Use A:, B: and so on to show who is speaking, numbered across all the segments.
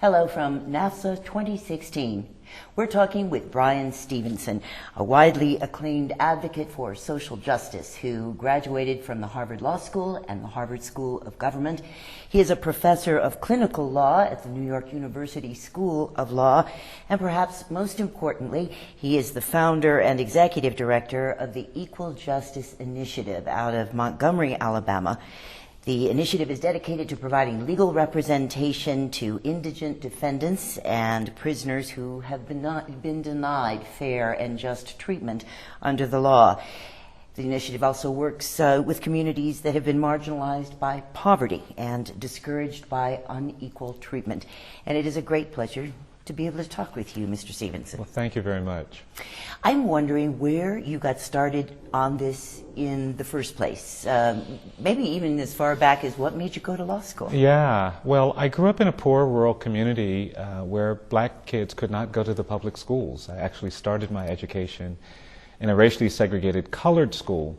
A: Hello from NAFSA 2016. We're talking with Bryan Stevenson, a widely acclaimed advocate for social justice who graduated from the Harvard Law School and the Harvard School of Government. He is a professor of clinical law at the New York University School of Law, and perhaps most importantly, he is the founder and executive director of the Equal Justice Initiative out of Montgomery, Alabama. The initiative is dedicated to providing legal representation to indigent defendants and prisoners who have been denied fair and just treatment under the law. The initiative also works with communities that have been marginalized by poverty and discouraged by unequal treatment. And it is a great pleasure to be able to talk with you, Mr. Stevenson.
B: Well, thank you very much.
A: I'm wondering where you got started on this in the first place. Maybe even as far back as what made you go to law school.
B: Yeah, well, I grew up in a poor rural community where black kids could not go to the public schools. I actually started my education in a racially segregated colored school.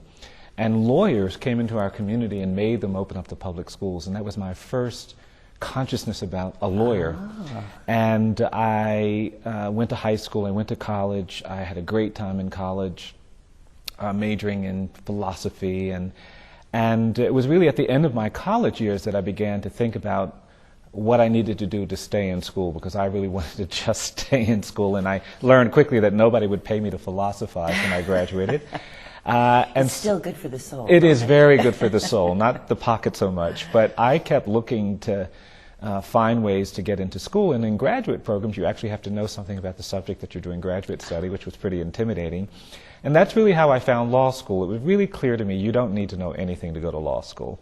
B: And lawyers came into our community and made them open up the public schools. And that was my first consciousness about a lawyer. And I went to high school, I went to college, I had a great time in college, majoring in philosophy, and it was really at the end of my college years that I began to think about what I needed to do to stay in school, because I really wanted to just stay in school, and I learned quickly that nobody would pay me to philosophize when I graduated.
A: And it's still good for the soul.
B: It is very good for the soul, not the pocket so much. But I kept looking to find ways to get into school. And in graduate programs, you actually have to know something about the subject that you're doing graduate study, which was pretty intimidating. And that's really how I found law school. It was really clear to me you don't need to know anything to go to law school.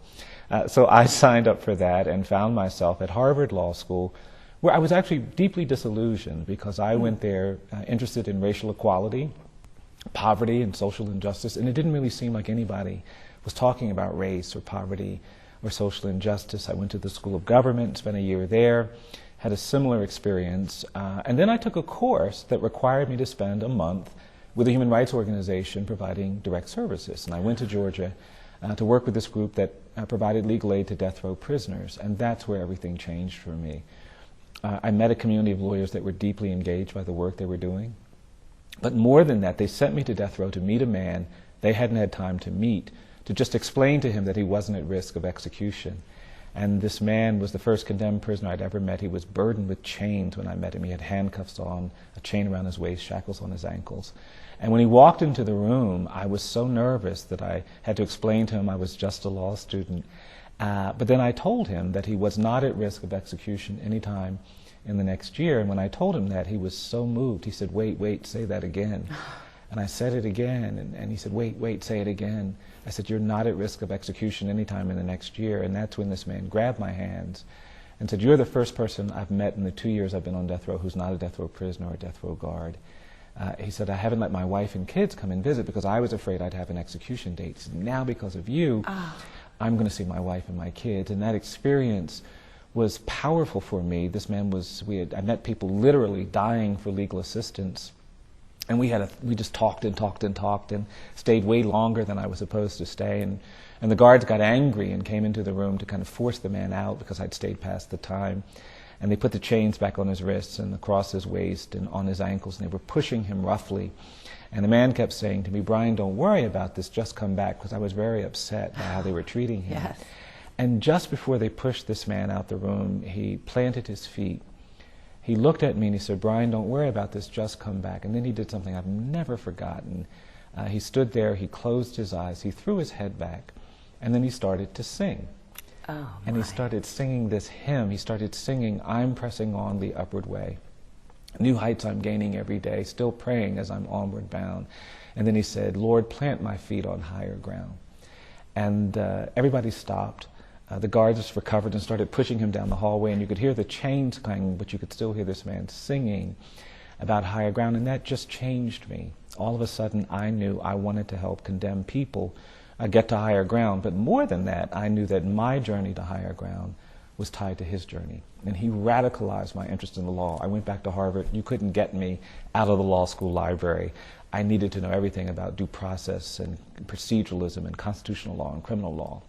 B: So I signed up for that and found myself at Harvard Law School, where I was actually deeply disillusioned because I went there interested in racial equality, poverty and social injustice, and it didn't really seem like anybody was talking about race or poverty or social injustice. I went to the School of Government, spent a year there, had a similar experience, and then I took a course that required me to spend a month with a human rights organization providing direct services. And I went to Georgia to work with this group that provided legal aid to death row prisoners, and that's where everything changed for me. I met a community of lawyers that were deeply engaged by the work they were doing. But more than that, they sent me to death row to meet a man they hadn't had time to meet, to just explain to him that he wasn't at risk of execution. And this man was the first condemned prisoner I'd ever met. He was burdened with chains when I met him. He had handcuffs on, a chain around his waist, shackles on his ankles. And when he walked into the room, I was so nervous that I had to explain to him I was just a law student. But then I told him that he was not at risk of execution anytime in the next year. And when I told him that, he was so moved. He said, wait, say that again. And I said it again, and he said, wait, say it again. I said, you're not at risk of execution anytime in the next year. And that's when this man grabbed my hands and said, you're the first person I've met in the 2 years I've been on death row who's not a death row prisoner or a death row guard. He said, I haven't let my wife and kids come and visit because I was afraid I'd have an execution date. He said, now because of you, I'm going to see my wife and my kids. And that experience was powerful for me. This man I met people literally dying for legal assistance. And we just talked and stayed way longer than I was supposed to stay. And the guards got angry and came into the room to kind of force the man out because I'd stayed past the time. And they put the chains back on his wrists and across his waist and on his ankles, and they were pushing him roughly. And the man kept saying to me, Bryan, don't worry about this, just come back, because I was very upset by how they were treating him.
A: Yes.
B: And just before they pushed this man out the room, he planted his feet. He looked at me and he said, Bryan, don't worry about this, just come back. And then he did something I've never forgotten. He stood there, he closed his eyes, he threw his head back, and then he started to sing. And he started singing this hymn. He started singing, I'm pressing on the upward way. New heights I'm gaining every day, still praying as I'm onward bound. And then he said, Lord, plant my feet on higher ground. And everybody stopped. The guards recovered and started pushing him down the hallway, and you could hear the chains clanging, but you could still hear this man singing about higher ground, and that just changed me. All of a sudden, I knew I wanted to help condemned people get to higher ground, but more than that, I knew that my journey to higher ground was tied to his journey, and he radicalized my interest in the law. I went back to Harvard. You couldn't get me out of the law school library. I needed to know everything about due process and proceduralism and constitutional law and criminal law.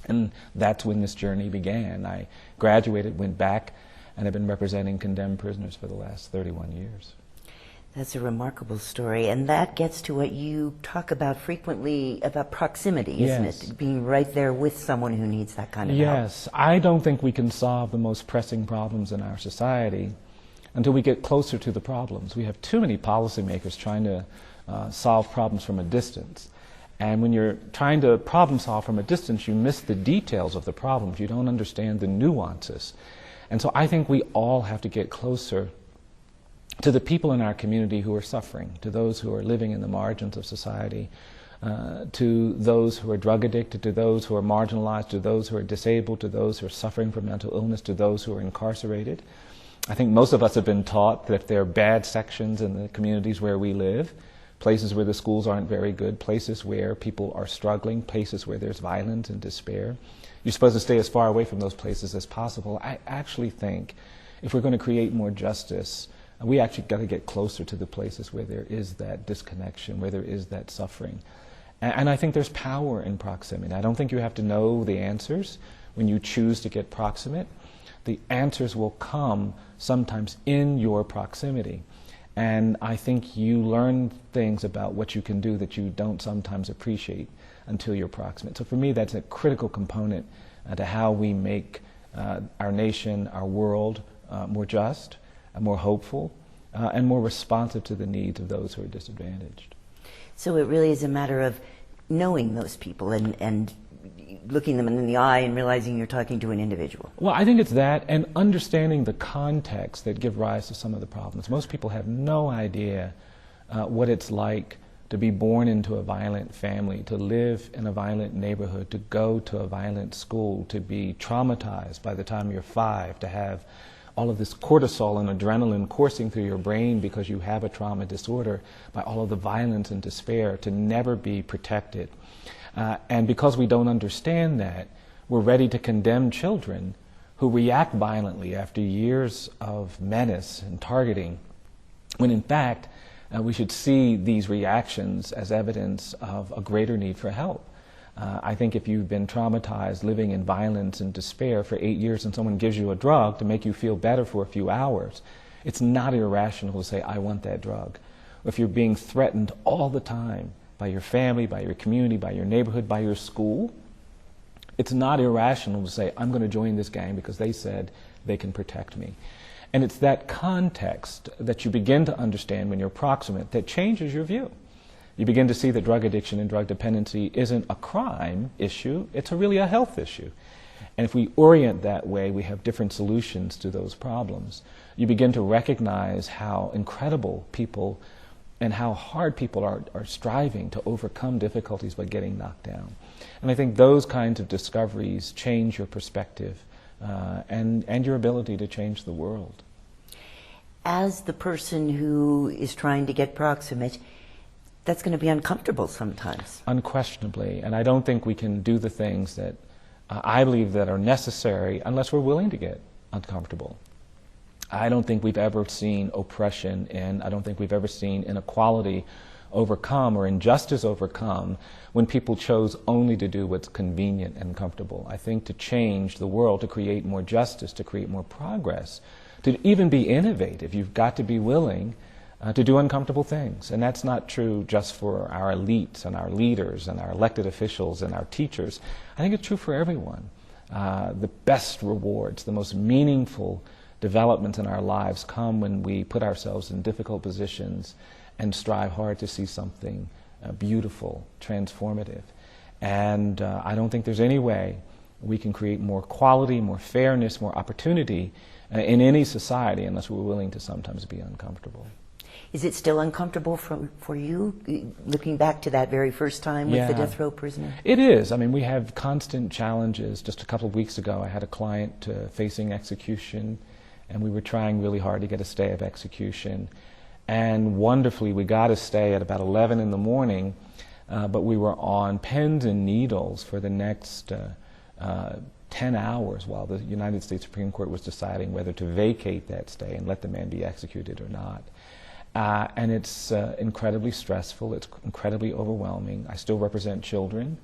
B: And that's when this journey began. I graduated, went back and have been representing condemned prisoners for the last 31 years.
A: That's a remarkable story, and that gets to what you talk about frequently, about proximity, isn't it? Being right there with someone who needs that kind of help.
B: Yes. I don't think we can solve the most pressing problems in our society until we get closer to the problems. We have too many policymakers trying to solve problems from a distance. And when you're trying to problem solve from a distance, you miss the details of the problems. You don't understand the nuances. And so I think we all have to get closer to the people in our community who are suffering, to those who are living in the margins of society, to those who are drug addicted, to those who are marginalized, to those who are disabled, to those who are suffering from mental illness, to those who are incarcerated. I think most of us have been taught that there are bad sections in the communities where we live, places where the schools aren't very good, places where people are struggling, places where there's violence and despair. You're supposed to stay as far away from those places as possible. I actually think if we're going to create more justice, we actually got to get closer to the places where there is that disconnection, where there is that suffering. And I think there's power in proximity. I don't think you have to know the answers when you choose to get proximate. The answers will come sometimes in your proximity. And I think you learn things about what you can do that you don't sometimes appreciate until you're proximate. So for me, that's a critical component to how we make our nation, our world more just, more hopeful, and more responsive to the needs of those who are disadvantaged.
A: So it really is a matter of knowing those people and looking them in the eye and realizing you're talking to an individual.
B: Well, I think it's that, and understanding the context that give rise to some of the problems. Most people have no idea what it's like to be born into a violent family, to live in a violent neighborhood, to go to a violent school, to be traumatized by the time you're 5, to have all of this cortisol and adrenaline coursing through your brain because you have a trauma disorder, by all of the violence and despair, to never be protected. And because we don't understand that, we're ready to condemn children who react violently after years of menace and targeting, when in fact we should see these reactions as evidence of a greater need for help. I think if you've been traumatized living in violence and despair for 8 years and someone gives you a drug to make you feel better for a few hours, it's not irrational to say, I want that drug. If you're being threatened all the time by your family, by your community, by your neighborhood, by your school, it's not irrational to say, I'm going to join this gang because they said they can protect me. And it's that context that you begin to understand when you're proximate that changes your view. You begin to see that drug addiction and drug dependency isn't a crime issue, it's really a health issue. And if we orient that way, we have different solutions to those problems. You begin to recognize how incredible people and how hard people are striving to overcome difficulties by getting knocked down. And I think those kinds of discoveries change your perspective and your ability to change the world.
A: As the person who is trying to get proximate, that's going to be uncomfortable sometimes.
B: Unquestionably, and I don't think we can do the things that I believe that are necessary unless we're willing to get uncomfortable. I don't think we've ever seen oppression and I don't think we've ever seen inequality overcome or injustice overcome when people chose only to do what's convenient and comfortable. I think to change the world, to create more justice, to create more progress, to even be innovative, you've got to be willing to do uncomfortable things. And that's not true just for our elites and our leaders and our elected officials and our teachers. I think it's true for everyone. The best rewards, the most meaningful developments in our lives come when we put ourselves in difficult positions and strive hard to see something beautiful, transformative. And I don't think there's any way we can create more quality, more fairness, more opportunity in any society unless we're willing to sometimes be uncomfortable.
A: Is it still uncomfortable for you, looking back to that very first time with the death row prisoner?
B: It is. I mean, we have constant challenges. Just a couple of weeks ago, I had a client facing execution, and we were trying really hard to get a stay of execution. And wonderfully, we got a stay at about 11 in the morning, but we were on pins and needles for the next 10 hours while the United States Supreme Court was deciding whether to vacate that stay and let the man be executed or not. And it's incredibly stressful, it's incredibly overwhelming. I still represent children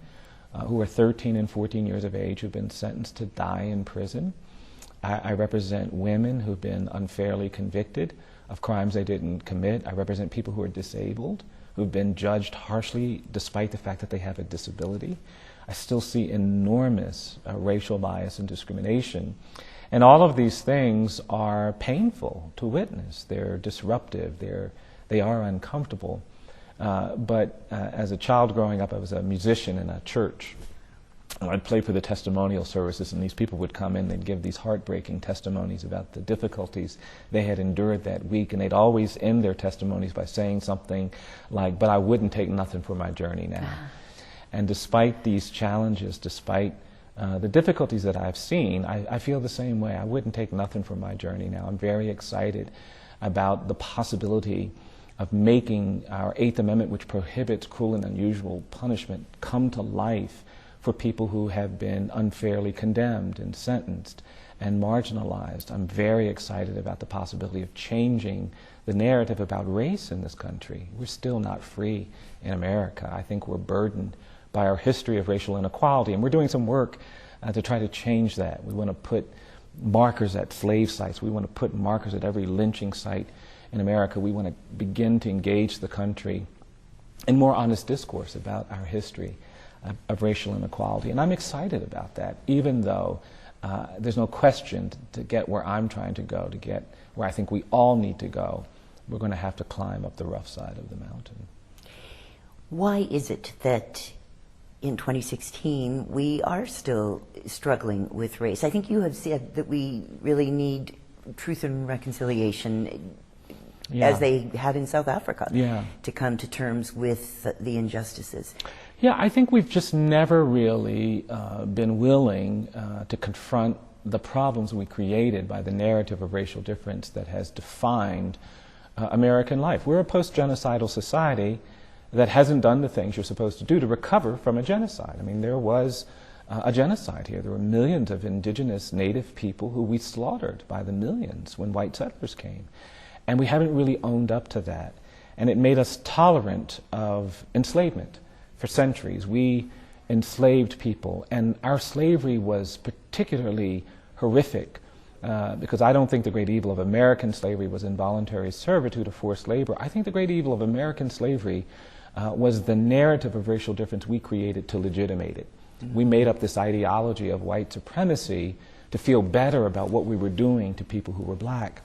B: who are 13 and 14 years of age who've been sentenced to die in prison. I represent women who've been unfairly convicted of crimes they didn't commit. I represent people who are disabled, who've been judged harshly despite the fact that they have a disability. I still see enormous racial bias and discrimination. And all of these things are painful to witness. They're disruptive. They are uncomfortable. But as a child growing up, I was a musician in a church. And I'd play for the testimonial services, and these people would come in, they'd give these heartbreaking testimonies about the difficulties they had endured that week, and they'd always end their testimonies by saying something like, "But I wouldn't take nothing for my journey now." And despite these challenges, despite the difficulties that I've seen, I feel the same way. I wouldn't take nothing for my journey now. I'm very excited about the possibility of making our Eighth Amendment, which prohibits cruel and unusual punishment, come to life for people who have been unfairly condemned and sentenced and marginalized. I'm very excited about the possibility of changing the narrative about race in this country. We're still not free in America. I think we're burdened by our history of racial inequality, and we're doing some work to try to change that. We want to put markers at slave sites. We want to put markers at every lynching site in America. We want to begin to engage the country in more honest discourse about our history of racial inequality. And I'm excited about that, even though there's no question to get where I'm trying to go, to get where I think we all need to go, we're going to have to climb up the rough side of the mountain.
A: Why is it that in 2016 we are still struggling with race? I think you have said that we really need truth and reconciliation, as they had in South Africa, to come to terms with the injustices.
B: Yeah, I think we've just never really been willing to confront the problems we created by the narrative of racial difference that has defined American life. We're a post-genocidal society that hasn't done the things you're supposed to do to recover from a genocide. I mean, there was a genocide here. There were millions of indigenous native people who we slaughtered by the millions when white settlers came. And we haven't really owned up to that. And it made us tolerant of enslavement. For centuries, we enslaved people, and our slavery was particularly horrific because I don't think the great evil of American slavery was involuntary servitude or forced labor. I think the great evil of American slavery was the narrative of racial difference we created to legitimate it. We made up this ideology of white supremacy to feel better about what we were doing to people who were black.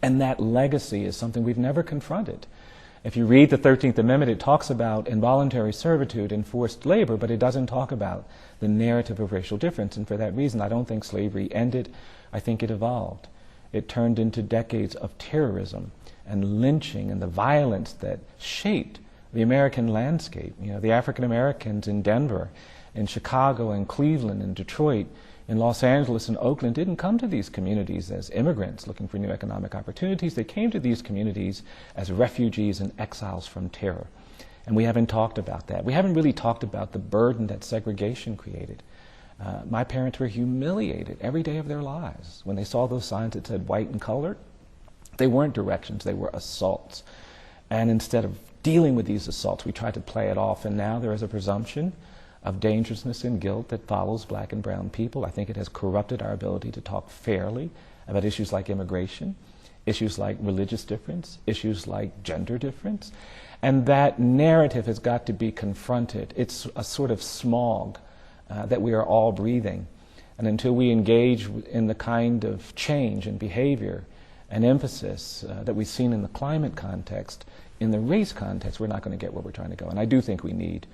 B: And that legacy is something we've never confronted. If you read the 13th Amendment, it talks about involuntary servitude and forced labor, but it doesn't talk about the narrative of racial difference. And for that reason, I don't think slavery ended. I think it evolved. It turned into decades of terrorism and lynching and the violence that shaped the American landscape. You know, the African Americans in Denver, in Chicago, in Cleveland, in Detroit, in Los Angeles and Oakland didn't come to these communities as immigrants looking for new economic opportunities. They came to these communities as refugees and exiles from terror. And we haven't talked about that. We haven't really talked about the burden that segregation created. My parents were humiliated every day of their lives. When they saw those signs that said white and colored, they weren't directions, they were assaults. And instead of dealing with these assaults, we tried to play it off. And now there is a presumption of dangerousness and guilt that follows black and brown people. I think it has corrupted our ability to talk fairly about issues like immigration, issues like religious difference, issues like gender difference. And that narrative has got to be confronted. It's a sort of smog that we are all breathing. And until we engage in the kind of change in behavior and emphasis that we've seen in the climate context, in the race context, we're not going to get where we're trying to go. And I do think we need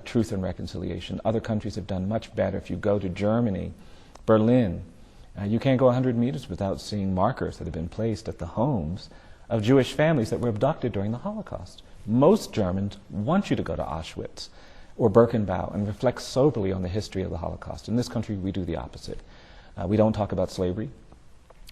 B: truth and reconciliation. Other countries have done much better. If you go to Germany, Berlin, you can't go 100 meters without seeing markers that have been placed at the homes of Jewish families that were abducted during the Holocaust. Most Germans want you to go to Auschwitz or Birkenau and reflect soberly on the history of the Holocaust. In this country, we do the opposite. We don't talk about slavery.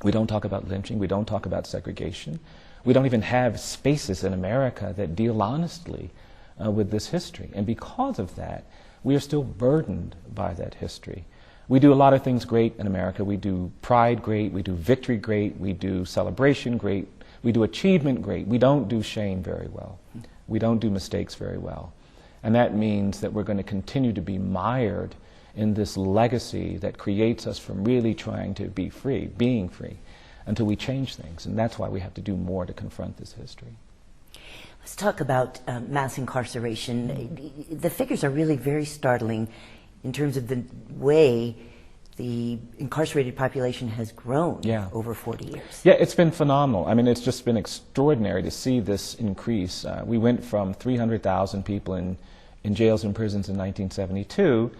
B: We don't talk about lynching. We don't talk about segregation. We don't even have spaces in America that deal honestly with this history. And because of that, we are still burdened by that history. We do a lot of things great in America. We do pride great, we do victory great, we do celebration great, we do achievement great. We don't do shame very well. We don't do mistakes very well. And that means that we're going to continue to be mired in this legacy that creates us from really trying to be free, being free, until we change things. And that's why we have to do more to confront this history.
A: Let's talk about mass incarceration. The figures are really very startling in terms of the way the incarcerated population has grown over 40 years.
B: Yeah, it's been phenomenal. I mean, it's just been extraordinary to see this increase. We went from 300,000 people in jails and prisons in 1972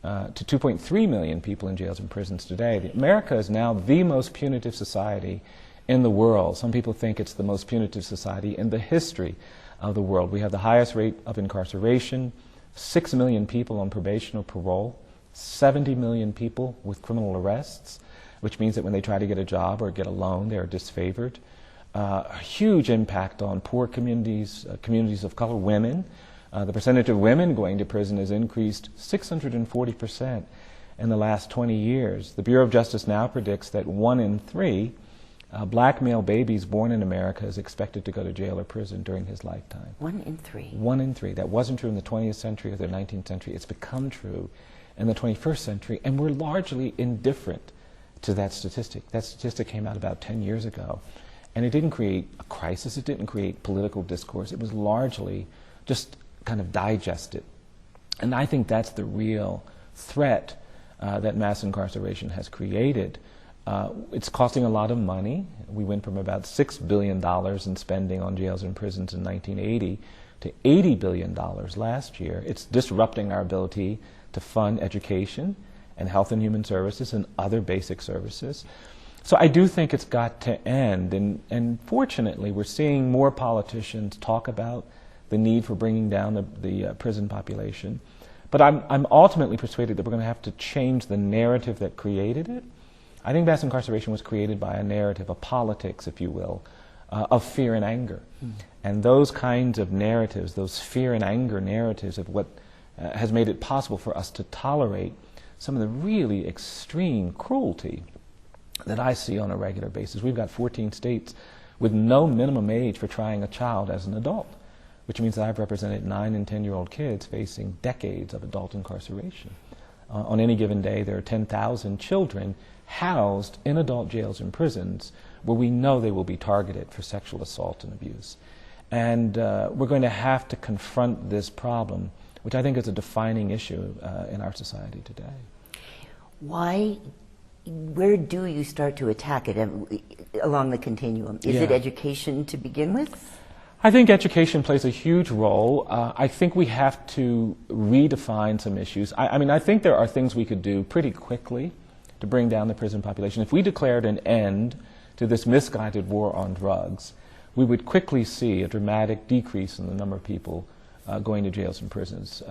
B: to 2.3 million people in jails and prisons today. America is now the most punitive society in the world. Some people think it's the most punitive society in the history of the world. We have the highest rate of incarceration, 6 million people on probation or parole, 70 million people with criminal arrests, which means that when they try to get a job or get a loan, they are disfavored. A huge impact on poor communities, communities of color, women. The percentage of women going to prison has increased 640% in the last 20 years. The Bureau of Justice now predicts that 1 in 3 black male babies born in America is expected to go to jail or prison during his lifetime.
A: 1 in 3?
B: 1 in 3. That wasn't true in the 20th century or the 19th century. It's become true in the 21st century, and we're largely indifferent to that statistic. That statistic came out about 10 years ago, and it didn't create a crisis. It didn't create political discourse. It was largely just kind of digested. And I think that's the real threat that mass incarceration has created. It's costing a lot of money. We went from about $6 billion in spending on jails and prisons in 1980 to $80 billion last year. It's disrupting our ability to fund education and health and human services and other basic services. So I do think it's got to end. And fortunately, we're seeing more politicians talk about the need for bringing down the prison population. But I'm ultimately persuaded that we're going to have to change the narrative that created it. I think mass incarceration was created by a narrative, a politics, if you will, of fear and anger. And those kinds of narratives, those fear and anger narratives of what has made it possible for us to tolerate some of the really extreme cruelty that I see on a regular basis. We've got 14 states with no minimum age for trying a child as an adult, which means that I've represented 9 and 10-year-old kids facing decades of adult incarceration. On any given day, there are 10,000 children housed in adult jails and prisons where we know they will be targeted for sexual assault and abuse. And we're going to have to confront this problem, which I think is a defining issue in our society today.
A: Where do you start to attack it along the continuum? Is it education to begin with?
B: I think education plays a huge role. I think we have to redefine some issues. I mean, I think there are things we could do pretty quickly to bring down the prison population. If we declared an end to this misguided war on drugs, we would quickly see a dramatic decrease in the number of people going to jails and prisons.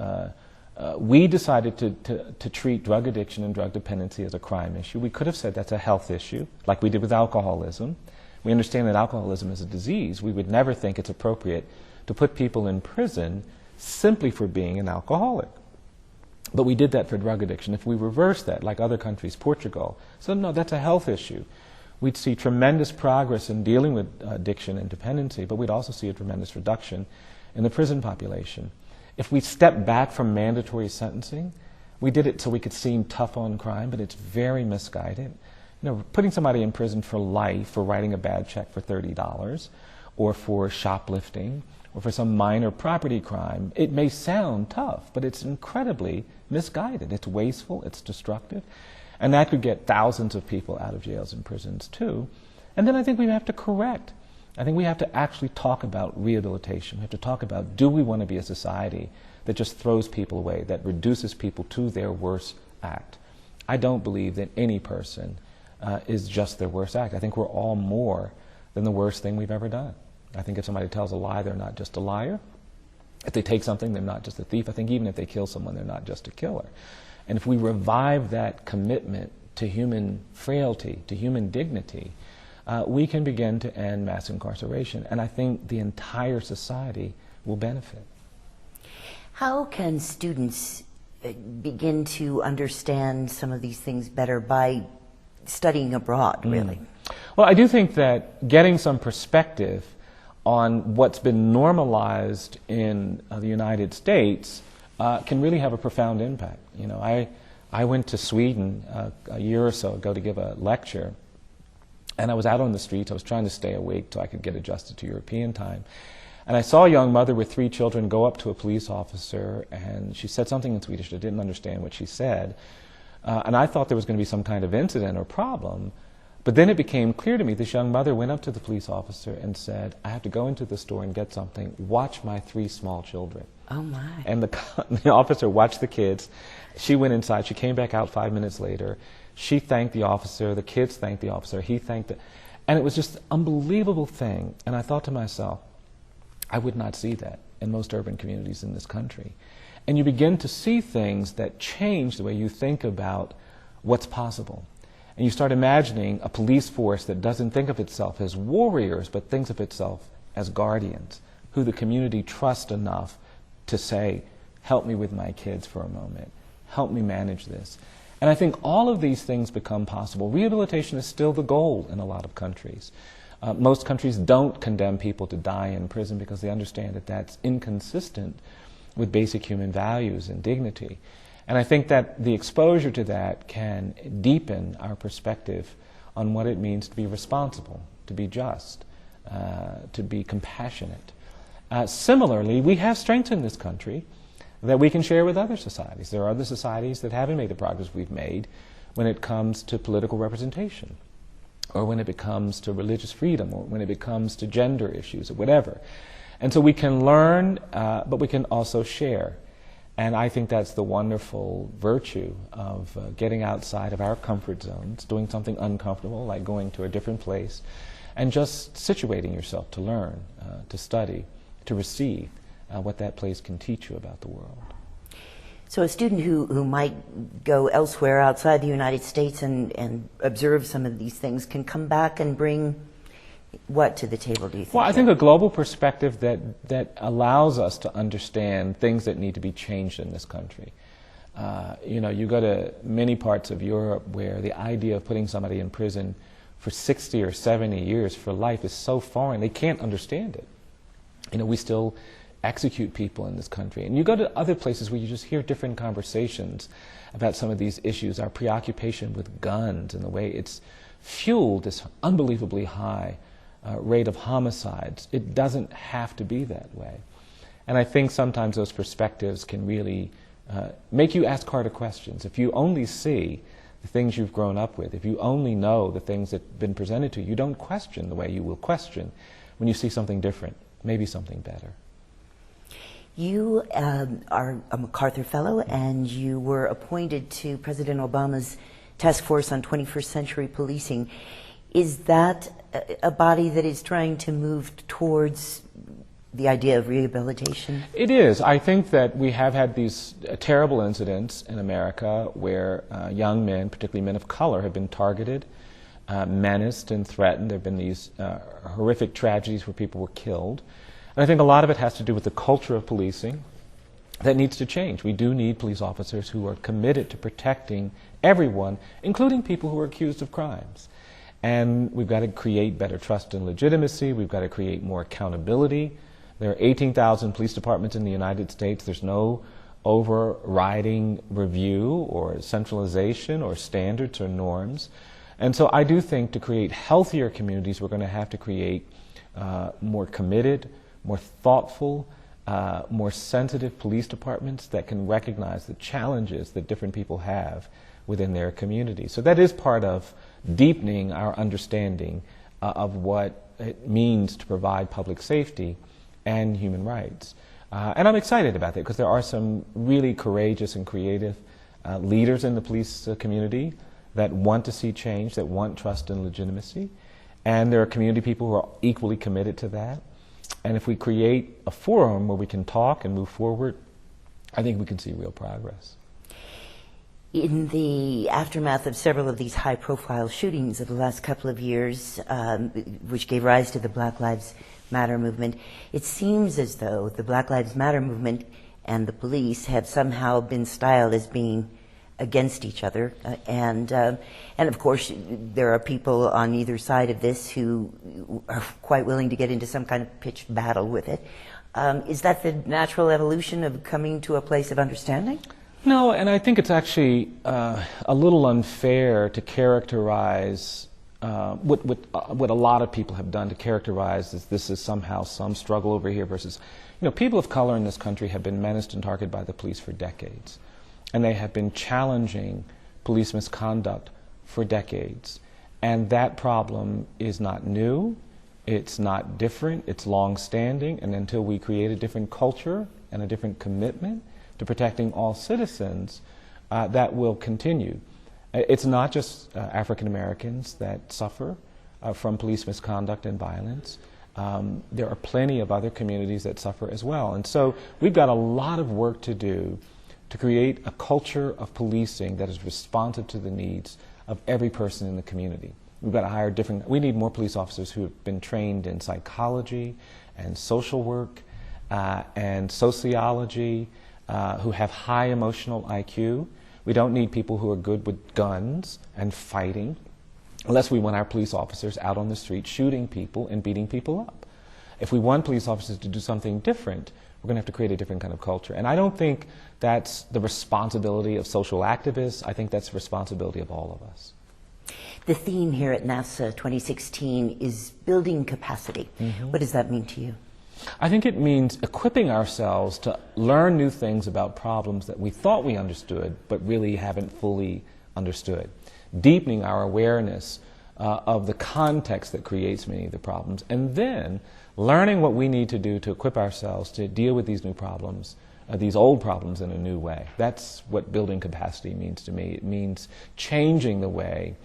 B: We decided to treat drug addiction and drug dependency as a crime issue. We could have said that's a health issue, like we did with alcoholism. We understand that alcoholism is a disease. We would never think it's appropriate to put people in prison simply for being an alcoholic. But we did that for drug addiction. If we reverse that, like other countries, Portugal, so no, that's a health issue. We'd see tremendous progress in dealing with addiction and dependency, but we'd also see a tremendous reduction in the prison population. If we step back from mandatory sentencing, we did it so we could seem tough on crime, but it's very misguided. You know, putting somebody in prison for life for writing a bad check for $30 or for shoplifting or for some minor property crime, it may sound tough, but it's incredibly misguided. It's wasteful, it's destructive, and that could get thousands of people out of jails and prisons too. And then I think we have to correct. I think we have to actually talk about rehabilitation. We have to talk about, do we want to be a society that just throws people away, that reduces people to their worst act? I don't believe that any person is just their worst act. I think we're all more than the worst thing we've ever done. I think if somebody tells a lie, they're not just a liar. If they take something, they're not just a thief. I think even if they kill someone, they're not just a killer. And if we revive that commitment to human frailty, to human dignity, we can begin to end mass incarceration. And I think the entire society will benefit.
A: How can students begin to understand some of these things better by studying abroad, really?
B: Well, I do think that getting some perspective on what's been normalized in the United States can really have a profound impact. You know, I went to Sweden a year or so ago to give a lecture, and I was out on the streets. I was trying to stay awake so I could get adjusted to European time. And I saw a young mother with 3 children go up to a police officer, and she said something in Swedish. I didn't understand what she said. And I thought there was going to be some kind of incident or problem. But then it became clear to me this young mother went up to the police officer and said, I have to go into the store and get something. Watch my 3 small children.
A: Oh, my.
B: And the officer watched the kids. She went inside. She came back out 5 minutes later. She thanked the officer. The kids thanked the officer. He thanked the... And it was just an unbelievable thing. And I thought to myself, I would not see that in most urban communities in this country. And you begin to see things that change the way you think about what's possible. And you start imagining a police force that doesn't think of itself as warriors, but thinks of itself as guardians, who the community trusts enough to say, help me with my kids for a moment, help me manage this. And I think all of these things become possible. Rehabilitation is still the goal in a lot of countries. Most countries don't condemn people to die in prison because they understand that that's inconsistent with basic human values and dignity. And I think that the exposure to that can deepen our perspective on what it means to be responsible, to be just, to be compassionate. Similarly, we have strengths in this country that we can share with other societies. There are other societies that haven't made the progress we've made when it comes to political representation, or when it comes to religious freedom, or when it comes to gender issues, or whatever. And so we can learn, but we can also share. And I think that's the wonderful virtue of getting outside of our comfort zones, doing something uncomfortable, like going to a different place, and just situating yourself to learn, to study, to receive what that place can teach you about the world.
A: So a student who might go elsewhere outside the United States and observe some of these things can come back and bring what to the table, do you think?
B: Well, I think a global perspective that allows us to understand things that need to be changed in this country. You go to many parts of Europe where the idea of putting somebody in prison for 60 or 70 years for life is so foreign, they can't understand it. We still execute people in this country. And you go to other places where you just hear different conversations about some of these issues, our preoccupation with guns and the way it's fueled this unbelievably high rate of homicides. It doesn't have to be that way. And I think sometimes those perspectives can really make you ask harder questions. If you only see the things you've grown up with, if you only know the things that have been presented to you, you don't question the way you will question when you see something different, maybe something better.
A: You are a MacArthur Fellow, and you were appointed to President Obama's Task Force on 21st Century Policing. Is that a body that is trying to move towards the idea of rehabilitation? It
B: is. I think that we have had these terrible incidents in America where young men, particularly men of color, have been targeted, menaced, and threatened. There have been these horrific tragedies where people were killed. And I think a lot of it has to do with the culture of policing that needs to change. We do need police officers who are committed to protecting everyone, including people who are accused of crimes. And we've got to create better trust and legitimacy. We've got to create more accountability. There are 18,000 police departments in the United States. There's no overriding review or centralization or standards or norms. And so I do think to create healthier communities, we're going to have to create more committed, more thoughtful, more sensitive police departments that can recognize the challenges that different people have within their community. So that is part of deepening our understanding of what it means to provide public safety and human rights. And I'm excited about that because there are some really courageous and creative leaders in the police community that want to see change, that want trust and legitimacy. And there are community people who are equally committed to that. And if we create a forum where we can talk and move forward, I think we can see real progress.
A: In the aftermath of several of these high-profile shootings of the last couple of years, which gave rise to the Black Lives Matter movement, it seems as though the Black Lives Matter movement and the police have somehow been styled as being against each other. And of course, there are people on either side of this who are quite willing to get into some kind of pitched battle with it. Is that the natural evolution of coming to a place of understanding?
B: No, and I think it's actually a little unfair to characterize what a lot of people have done to characterize this is somehow some struggle over here versus, people of color in this country have been menaced and targeted by the police for decades. And they have been challenging police misconduct for decades. And that problem is not new, it's not different, it's long-standing, and until we create a different culture and a different commitment to protecting all citizens, that will continue. It's not just African Americans that suffer from police misconduct and violence. There are plenty of other communities that suffer as well. And so we've got a lot of work to do to create a culture of policing that is responsive to the needs of every person in the community. We've got to hire we need more police officers who have been trained in psychology and social work and sociology, who have high emotional IQ. We don't need people who are good with guns and fighting, unless we want our police officers out on the street shooting people and beating people up. If we want police officers to do something different, we're going to have to create a different kind of culture. And I don't think that's the responsibility of social activists. I think that's the responsibility of all of us.
A: The theme here at NAFSA 2016 is building capacity. Mm-hmm. What does that mean to you?
B: I think it means equipping ourselves to learn new things about problems that we thought we understood but really haven't fully understood. Deepening our awareness of the context that creates many of the problems, and then learning what we need to do to equip ourselves to deal with these new problems, these old problems in a new way. That's what building capacity means to me. It means changing the way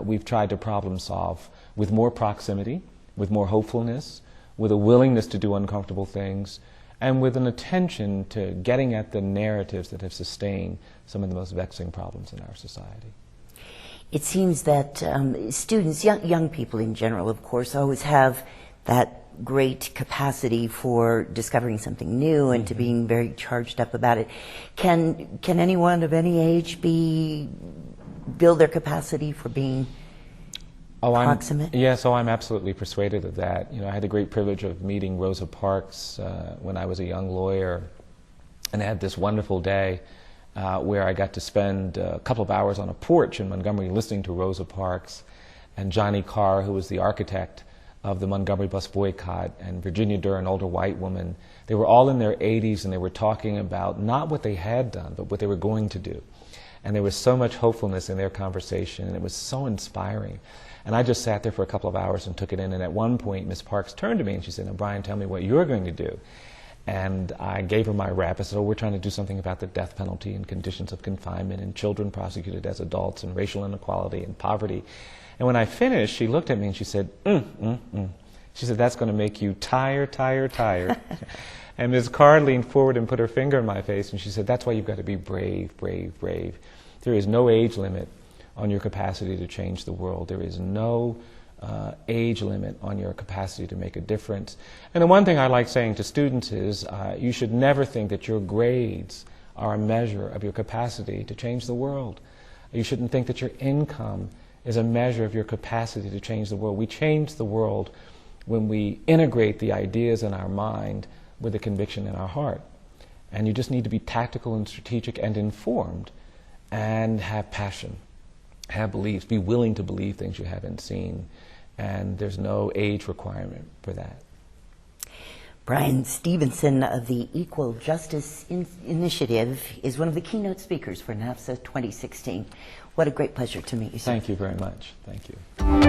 B: we've tried to problem solve with more proximity, with more hopefulness, with a willingness to do uncomfortable things, and with an attention to getting at the narratives that have sustained some of the most vexing problems in our society.
A: It seems that students, young people in general, of course, always have that great capacity for discovering something new and to being very charged up about it. Can anyone of any age build their capacity for being proximate?
B: I'm absolutely persuaded of that. I had the great privilege of meeting Rosa Parks when I was a young lawyer, and I had this wonderful day where I got to spend a couple of hours on a porch in Montgomery listening to Rosa Parks and Johnny Carr, who was the architect of the Montgomery bus boycott, and Virginia Durr, an older white woman. They were all in their 80s, and they were talking about not what they had done, but what they were going to do. And there was so much hopefulness in their conversation, and it was so inspiring. And I just sat there for a couple of hours and took it in, and at one point, Ms. Parks turned to me and she said, "Now, Bryan, tell me what you're going to do." And I gave her my rap. I said, we're trying to do something about the death penalty and conditions of confinement and children prosecuted as adults and racial inequality and poverty. And when I finished, she looked at me and she said, She said, "That's going to make you tired." And Ms. Carr leaned forward and put her finger in my face and she said, "That's why you've got to be brave, brave, brave. There is no age limit on your capacity to change the world. There is no age limit on your capacity to make a difference." And the one thing I like saying to students is you should never think that your grades are a measure of your capacity to change the world. You shouldn't think that your income is a measure of your capacity to change the world. We change the world when we integrate the ideas in our mind with the conviction in our heart. And you just need to be tactical and strategic and informed and have passion, have beliefs, be willing to believe things you haven't seen. And there's no age requirement for that.
A: Bryan Stevenson of the Equal Justice Initiative is one of the keynote speakers for NAFSA 2016. What a great pleasure to meet you, sir.
B: Thank you very much. Thank you.